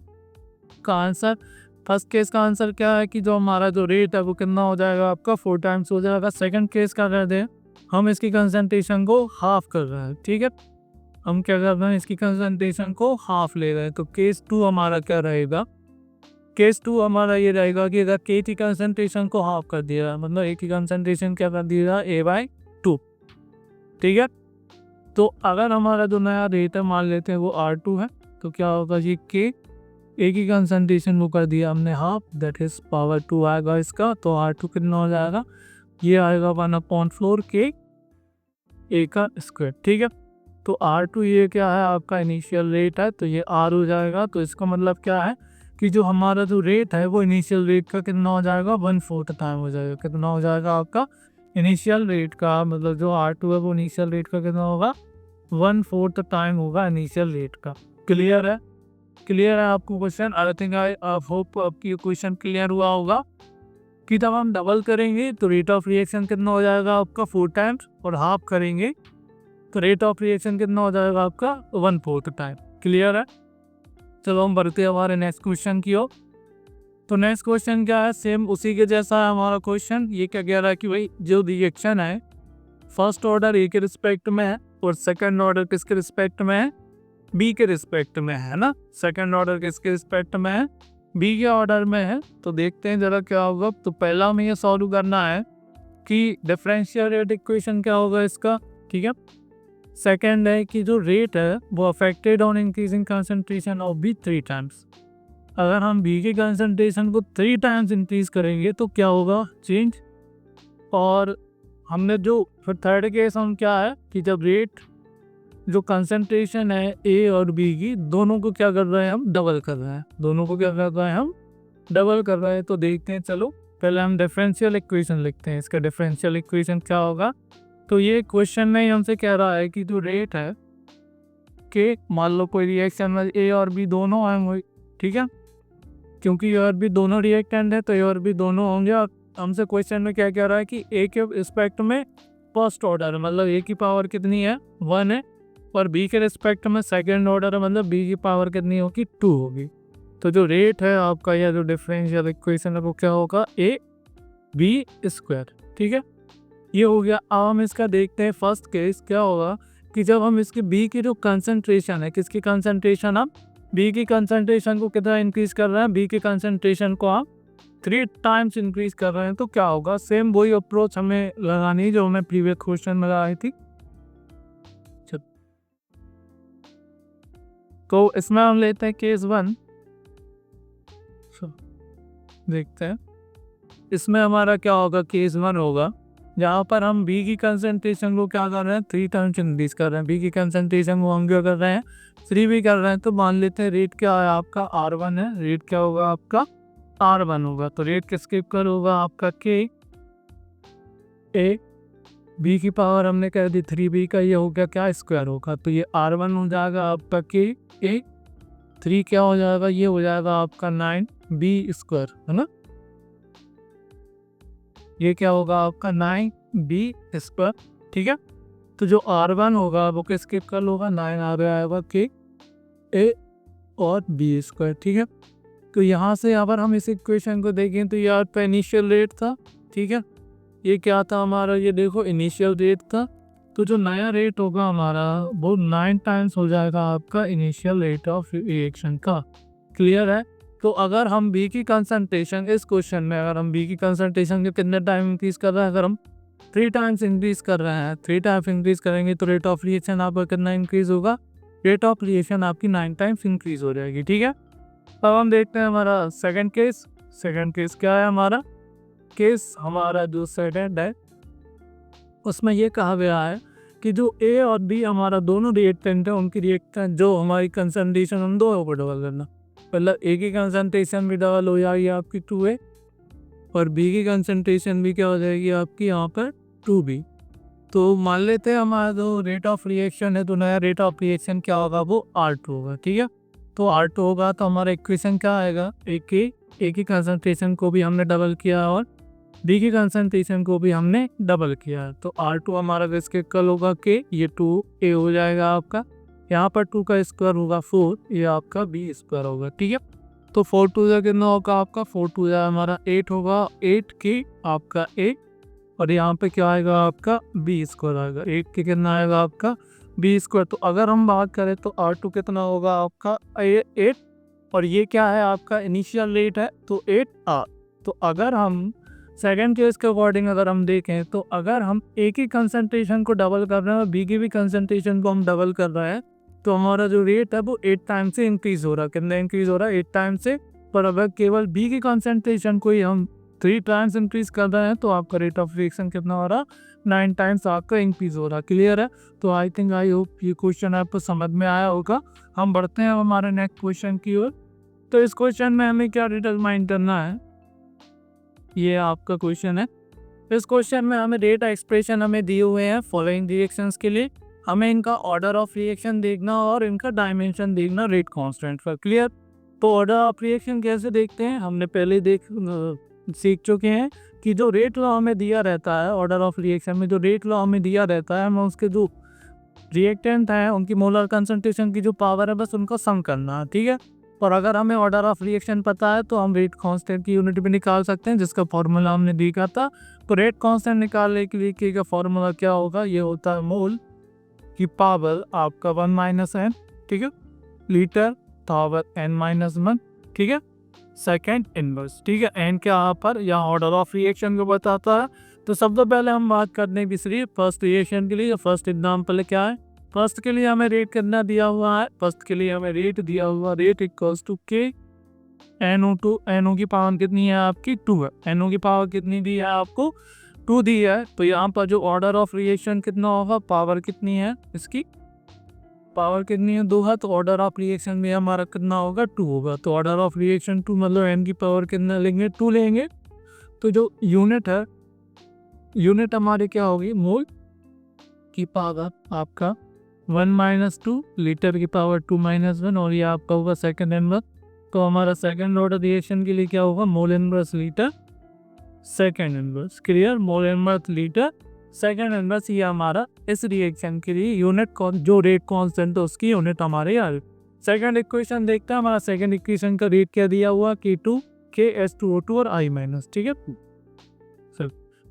का आंसर। फर्स्ट केस का आंसर क्या है कि जो हमारा जो रेट है वो कितना हो जाएगा आपका, 4 टाइम्स हो जाएगा। सेकंड केस का कर दें, हम इसकी कंसंट्रेशन को हाफ कर रहे हैं। ठीक है, हम क्या कर रहे हैं, इसकी कंसंट्रेशन को हाफ ले रहे हैं। तो केस 2 हमारा क्या रहेगा, केस 2 हमारा ये रहेगा कि अगर के की कंसंट्रेशन को हाफ कर दिया, मतलब ए की कंसंट्रेशन क्या कर दिया, A/2। ठीक है, तो अगर हमारा जो नया रेट है मान लेते हैं वो R2 है, तो क्या होगा ये के, ए की कंसंट्रेशन को कर दिया हमने हाफ, दैट इज पावर 2 आएगा इसका। तो R2 कितना हो जाएगा, ये आएगा 1/4 के ए का स्क्वायर। ठीक है, तो R2 ये क्या है आपका इनिशियल रेट है, तो ये R हो जाएगा। तो इसका मतलब क्या है कि जो हमारा जो रेट है वो इनिशियल रेट का कितना हो जाएगा, 1/4 टाइम हो जाएगा। कितना हो जाएगा आपका इनिशियल रेट का, मतलब जो R2 है वो इनिशियल रेट का कितना होगा, 1/4 टाइम होगा इनिशियल रेट का। क्लियर है, क्लियर है आपको question? I think I hope आपकी क्वेश्चन क्लियर हुआ होगा कि जब हम डबल करेंगे तो रेट ऑफ रिएक्शन कितना हो जाएगा आपका 4 टाइम्स, और हाफ करेंगे तो रेट ऑफ रिएक्शन कितना हो जाएगा आपका 1/4 टाइम। क्लियर है। चलो हम बढ़ते हैं हमारे नेक्स्ट क्वेश्चन की ओर। तो नेक्स्ट क्वेश्चन क्या है, सेम उसी के जैसा है हमारा क्वेश्चन। ये क्या कह रहा है कि भाई जो रिएक्शन है फर्स्ट ऑर्डर ए के रिस्पेक्ट में है और सेकंड ऑर्डर किसके रिस्पेक्ट में है, बी के रिस्पेक्ट में है ना। सेकंड ऑर्डर किसके रिस्पेक्ट में है, बी के ऑर्डर में है। तो देखते हैं जरा क्या होगा। तो पहला हमें ये सॉल्व करना है कि डिफरेंशियल रेट इक्वेशन क्या होगा इसका। ठीक है, सेकेंड है कि जो रेट है वो affected on increasing concentration of B 3 times. अगर हम बी की कंसंट्रेशन को 3 टाइम्स इंक्रीज करेंगे तो क्या होगा, चेंज। और हमने जो फिर थर्ड केस हम क्या है कि जब रेट जो कंसंट्रेशन है ए और बी की दोनों को क्या कर रहे हैं, हम डबल कर रहे हैं। दोनों को क्या कर रहे हैं, हम डबल कर रहे हैं। तो देखते हैं, चलो पहले हम डिफरेंशियल इक्वेशन लिखते हैं। इसका डिफरेंशियल इक्वेशन क्या होगा, तो ये क्वेश्चन में ही हमसे कह रहा है कि जो रेट है कि मान लो कोई रिएक्शन में ए और बी दोनों होंगे। ठीक है, क्योंकि ए और बी दोनों रिएक्टेंट है तो ए और बी दोनों होंगे। और हमसे क्वेश्चन में क्या कह रहा है कि ए के रिस्पेक्ट में फर्स्ट ऑर्डर है, मतलब ए की पावर कितनी है, 1 है, और बी के रिस्पेक्ट में सेकेंड ऑर्डर है, मतलब बी की पावर कितनी होगी, 2 होगी। तो जो रेट है आपका या जो डिफरेंशियल इक्वेशन है वो क्या होगा, ए बी स्क्वायर। ठीक है, ये हो गया। अब हम इसका देखते हैं फर्स्ट केस क्या होगा कि जब हम इसकी बी की जो कंसंट्रेशन है, किसकी कंसंट्रेशन, आप बी की कंसंट्रेशन को कितना इंक्रीज कर रहे हैं, बी की कंसंट्रेशन को आप 3 टाइम्स इंक्रीज कर रहे हैं, तो क्या होगा, सेम वही अप्रोच हमें लगानी है जो हमें प्रीवियस क्वेश्चन में लगाई थी। तो इसमें हम लेते हैं केस 1, देखते हैं इसमें हमारा क्या होगा। केस 1 होगा जहाँ पर हम बी की कंसंट्रेशन को क्या कर रहे हैं, 3 टाइम्स इंक्रीज कर रहे हैं। बी की कंसंट्रेशन को हम क्या कर रहे हैं, 3 भी कर रहे हैं। तो मान लेते हैं रेट क्या है आपका, R1 है, रेट क्या होगा आपका R1 होगा। तो रेट किसके इक्वल होगा आपका के ए, बी की पावर हमने कह दी 3b का, ये हो गया क्या स्क्वायर होगा। तो ये R1 हो जाएगा आपका के ए, 3 क्या हो जाएगा, ये हो जाएगा आपका 9b स्क्वायर, है ना। ये क्या होगा आपका 9b स्क्वायर, ठीक है। तो जो R1 होगा वो किसके इक्वल होगा, 9 आ गया आएगा के ए और बी स्क्वायर, ठीक है। तो यहाँ से अगर हम इस इक्वेशन को देखें तो ये आपका इनिशियल रेट था, ठीक है। ये क्या था हमारा, ये देखो इनिशियल रेट था। तो जो नया रेट होगा हमारा वो 9 टाइम्स हो जाएगा आपका इनिशियल रेट ऑफ रिएक्शन का। क्लियर है। तो अगर हम बी की कंसंट्रेशन, इस क्वेश्चन में अगर हम बी की कंसंट्रेशन के कितने टाइम इंक्रीज कर रहे हैं, अगर हम 3 टाइम्स इंक्रीज कर रहे हैं, 3 टाइम्स इंक्रीज करेंगे तो रेट ऑफ रिएक्शन आपका कितना इंक्रीज होगा, रेट ऑफ रिएक्शन आपकी 9 टाइम्स इंक्रीज हो जाएगी, ठीक है। अब हम देखते हैं हमारा सेकंड केस। सेकंड केस क्या है हमारा, केस हमारा जो सेकंड है उसमें ये कहा गया है कि जो ए और बी हमारा दोनों रिएक्टेंट है, उनकी रिएक्टेंट जो हमारी कंसंट्रेशन हम दो को डबल करना। मतलब ए की कंसंट्रेशन भी डबल हो जाएगी आपकी 2a और बी की कंसंट्रेशन भी क्या हो जाएगी आपकी यहाँ पर 2b। तो मान लेते हैं हमारा जो रेट ऑफ रिएक्शन है, तो नया रेट ऑफ रिएक्शन क्या होगा, वो R2 होगा, ठीक है। तो R2 होगा तो हमारा इक्वेशन क्या आएगा, ए की कंसंट्रेशन को भी हमने डबल किया और बी की कंसंट्रेशन को भी हमने डबल किया। तो R2 हमारा किसके इक्वल होगा के, ये 2a हो जाएगा आपका, यहाँ पर 2 का स्क्वायर होगा 4, ये आपका b स्क्वायर होगा, ठीक है। तो 4 2 जा कितना होगा आपका, 4 2 जा हमारा 8 होगा, 8 की आपका a और यहाँ पे क्या आएगा आपका b स्क्वायर आएगा, 8 के कितना आएगा आपका b स्क्वायर। तो अगर हम बात करें तो R2 कितना होगा आपका 8 और ये क्या है आपका इनिशियल रेट है तो 8R। तो अगर हम सेकेंड केस के अकॉर्डिंग अगर हम देखें तो अगर हम ए की कंसंट्रेशन को डबल कर रहे हैं और बी की भी कंसंट्रेशन को हम डबल कर रहे हैं तो हमारा जो रेट है वो 8 टाइम से इंक्रीज हो रहा है। कितना इंक्रीज हो रहा है, 8 टाइम से। पर अगर केवल बी की कंसंट्रेशन को ही हम 3 टाइम्स इंक्रीज कर रहे हैं तो आपका रेट ऑफ रिएक्शन कितना हो रहा, 9 टाइम्स आपका इंक्रीज हो रहा। क्लियर है। तो आई होप ये क्वेश्चन आपको समझ में आया होगा। हम बढ़ते हैं हमारे नेक्स्ट क्वेश्चन की ओर। तो इस क्वेश्चन में हमें क्या डिटरमाइन करना है, ये आपका क्वेश्चन है। इस क्वेश्चन में हमें रेट एक्सप्रेशन हमें दिए हुए हैं फॉलोइंग रिएक्शंस के लिए। हमें इनका ऑर्डर ऑफ रिएक्शन देखना और इनका डायमेंशन देखना रेट कांस्टेंट पर। क्लियर। तो ऑर्डर ऑफ रिएक्शन कैसे देखते हैं, हमने पहले सीख चुके हैं कि जो रेट लॉ हमें दिया रहता है, ऑर्डर ऑफ रिएक्शन में जो रेट लॉ हमें दिया रहता है, हमें उसके जो रिएक्टेंट हैं उनकी मोलर कंसंट्रेशन की जो पावर है बस उनको सम करना है, ठीक है। और अगर हमें ऑर्डर ऑफ रिएक्शन पता है तो हम रेट कांस्टेंट की यूनिट भी निकाल सकते हैं, जिसका फॉर्मूला हमने देखा था। तो रेट कांस्टेंट निकालने के लिए का फॉर्मूला क्या होगा, ये होता है मोल की पावर आपका 1 - n, ठीक है, लीटर पावर n-1, ठीक है, सेकेंड इनवर्स, ठीक है। n क्या यहाँ पर यहाँ ऑर्डर ऑफ रिएक्शन को बताता है। तो सबसे पहले हम बात करने की सिर्फ फर्स्ट रिएक्शन के लिए। फर्स्ट एग्जाम्पल क्या है, फर्स्ट के लिए हमें रेट कितना दिया हुआ है, फर्स्ट के लिए हमें रेट दिया हुआ रेट इक्वल्स टू के NO2। NO की पावर कितनी है आपकी 2 है, NO की पावर कितनी दी है आपको 2 दी है। तो यहाँ पर जो ऑर्डर ऑफ रिएक्शन कितना होगा, पावर कितनी है इसकी, पावर कितनी है 2 है, तो ऑर्डर ऑफ रिएक्शन में हमारा कितना होगा 2 होगा। तो ऑर्डर ऑफ रिएक्शन 2 मतलब n की पावर कितना लेंगे 2 लेंगे। तो जो यूनिट है, यूनिट हमारी क्या होगी, मोल की पावर आपका 1 - 2, लीटर की पावर 2 - 1 और ये आपका होगा सेकंड इनवर्स। तो हमारा सेकंड ऑर्डर रिएक्शन के लिए क्या होगा, mole inverse litre second inverse. Clear. Mole inverse litre second inverse, ये हमारा इस रिएक्शन के लिए यूनिट जो रेट कांस्टेंट है उसकी यूनिट हमारे यार। सेकंड इक्वेशन देखते हैं। हमारा सेकंड इक्वेशन का रेट क्या दिया हुआ, K2 K H2O2 और I-, ठीक है।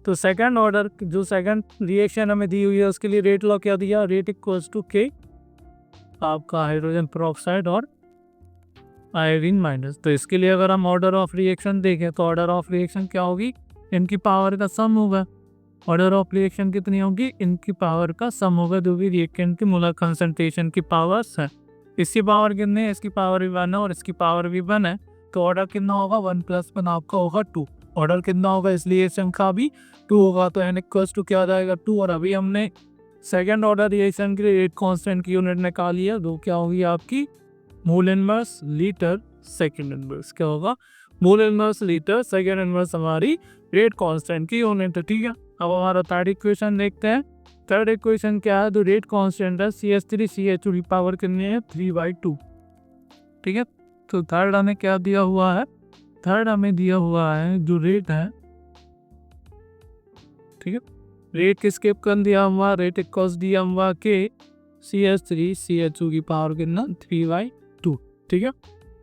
तो सेकंड ऑर्डर जो सेकंड रिएक्शन हमें दी हुई है उसके लिए रेट लॉ क्या दिया, रेट इक्वल्स टू के आपका हाइड्रोजन पेरोक्साइड और आयोडीन माइनस। तो इसके लिए अगर हम ऑर्डर ऑफ रिएक्शन देखें तो ऑर्डर ऑफ रिएक्शन क्या होगी, इनकी पावर का सम होगा। ऑर्डर ऑफ रिएक्शन कितनी होगी, इनकी पावर का सम होगा, जो भी रिएक्टेंट की मोलर कंसंट्रेशन की पावर्स है। इसकी पावर कितनी है, इसकी पावर भी 1 है और इसकी पावर भी 1 है। तो ऑर्डर कितना होगा, 1 + 1 आपका होगा 2। ऑर्डर कितना होगा इस रिएक्शन का भी 2 होगा। तो n इक्वल्स टू क्या आ जाएगा 2। और अभी हमने सेकेंड ऑर्डर रिएक्शन के लिए रेट कांस्टेंट की यूनिट निकाली है, जो क्या होगी आपकी mole inverse litre second inverse. क्या होगा, mole inverse litre second inverse हमारी रेट कांस्टेंट की यूनिट है। ठीक है, अब हमारा थर्ड इक्वेशन देखते हैं। थर्ड इक्वेशन क्या है, तो रेट कांस्टेंट है CH3CH2 की पावर कितनी है 3/2। ठीक है, तो थर्ड हमें क्या दिया हुआ है, थर्ड हमें दिया हुआ है जो रेट है। ठीक है, रेट किसके कर दिया हुआ, रेट इक्वल्स दिया हुआ के CH3CH2 की पावर कितना 3/2। ठीक है,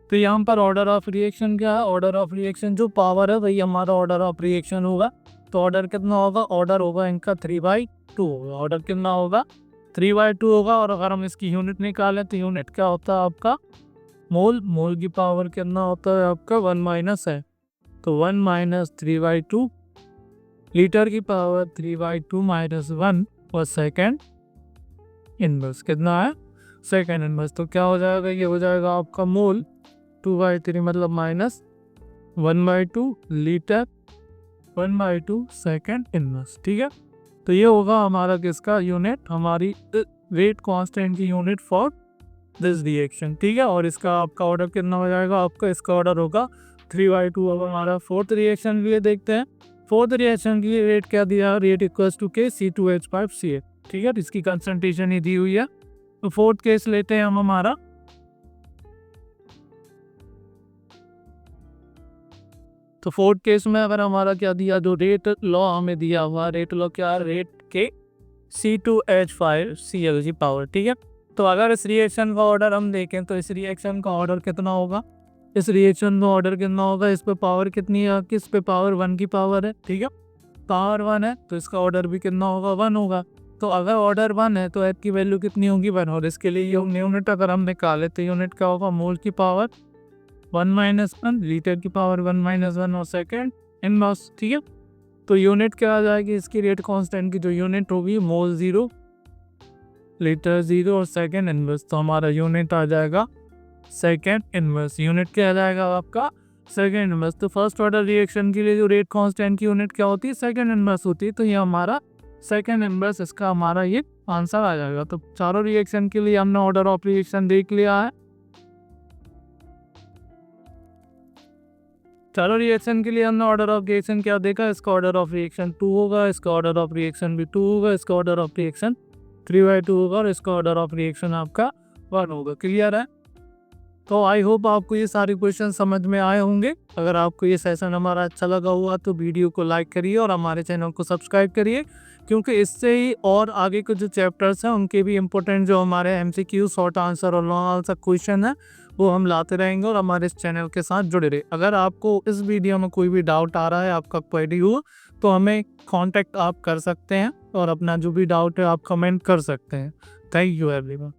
तो यहाँ पर ऑर्डर ऑफ रिएक्शन क्या है, ऑर्डर ऑफ रिएक्शन जो पावर है वही हमारा ऑर्डर ऑफ रिएक्शन होगा। तो ऑर्डर कितना होगा, ऑर्डर होगा इनका 3/2 होगा। ऑर्डर कितना होगा 3/2 होगा। और अगर हम इसकी यूनिट निकालें तो यूनिट क्या होता है आपका मोल, मोल की पावर कितना होता है आपका 1 माइनस है। तो 1 - 3/2 लीटर की पावर 3/2 - 1 और सेकेंड इनवर्स कितना है सेकेंड इनवर्स। तो क्या हो जाएगा, ये हो जाएगा आपका मोल 2/3 मतलब -1/2 लीटर 1/2 सेकेंड इनवर्स। ठीक है, तो ये होगा हमारा किसका यूनिट, हमारी रेट कांस्टेंट की यूनिट फॉर दिस रिएक्शन। ठीक है, और इसका आपका ऑर्डर कितना हो जाएगा, आपका इसका ऑर्डर होगा 3/2। अब हमारा फोर्थ रिएक्शन के लिए देखते हैं। फोर्थ रिएक्शन के लिए रेट क्या दिया, रेट इक्वल्स टू के C2H5Ca। ठीक है, इसकी कंसंट्रेशन ही दी हुई है। तो फोर्थ केस लेते हैं हम हमारा। तो फोर्थ केस में अगर हमारा क्या दिया, जो रेट लॉ हमें दिया हुआ, रेट लॉ क्या है, रेट के C2H5Cl की पावर। ठीक है, तो अगर इस रिएक्शन का ऑर्डर हम देखें तो इस रिएक्शन का ऑर्डर कितना होगा, इस रिएक्शन का ऑर्डर कितना होगा, इस पे पावर कितनी है आपकी, इस पे पावर 1 की पावर है। ठीक है, पावर 1 है तो इसका ऑर्डर भी कितना होगा 1 होगा। तो अगर ऑर्डर 1 है तो एच की वैल्यू कितनी होगी 1। और इसके लिए यूनिट अगर हम निकाले तो यूनिट क्या होगा, मोल की पावर 1 - 1 लीटर की पावर 1 - 1 और सेकेंड इनवर्स। ठीक है, तो यूनिट क्या आ जाएगी इसकी रेट कांस्टेंट की, जो यूनिट होगी मोल 0 लीटर 0 और सेकेंड इनवर्स। तो हमारा यूनिट आ जाएगा सेकेंड इनवर्स। यूनिट क्या आ जाएगा आपका सेकेंड इनवर्स। तो फर्स्ट ऑर्डर रिएक्शन के लिए जो रेट कांस्टेंट की यूनिट क्या होती है, सेकेंड इनवर्स होती है। तो ये हमारा सेकेंड इनवर्स, इसका हमारा ये आंसर आ जाएगा। तो चारों रिएक्शन के लिए हमने ऑर्डर ऑफ रिएक्शन देख लिया है। चारों रिएक्शन के लिए हमने ऑर्डर ऑफ रिएक्शन क्या देखा, इसका ऑर्डर ऑफ रिएक्शन 2 होगा, इसका ऑर्डर ऑफ रिएक्शन भी 2 होगा, इसका ऑर्डर ऑफ रिएक्शन 3/2 होगा और इसका ऑर्डर ऑफ रिएक्शन आपका 1 होगा। क्लियर है, तो आई होप आपको ये सारे क्वेश्चन समझ में आए होंगे। अगर आपको ये सेशन हमारा अच्छा लगा हुआ तो वीडियो को लाइक करिए और हमारे चैनल को सब्सक्राइब करिए, क्योंकि इससे ही और आगे के जो चैप्टर्स हैं उनके भी इम्पोर्टेंट जो हमारे MCQ शॉर्ट आंसर और लॉन्ग आंसर क्वेश्चन है वो हम लाते रहेंगे और हमारे इस चैनल के साथ जुड़े रहे। अगर आपको इस वीडियो में कोई भी डाउट आ रहा है, आपका क्वेरी हो, तो हमें कॉन्टैक्ट आप कर सकते हैं और अपना जो भी डाउट है आप कमेंट कर सकते हैं। Thank you everyone.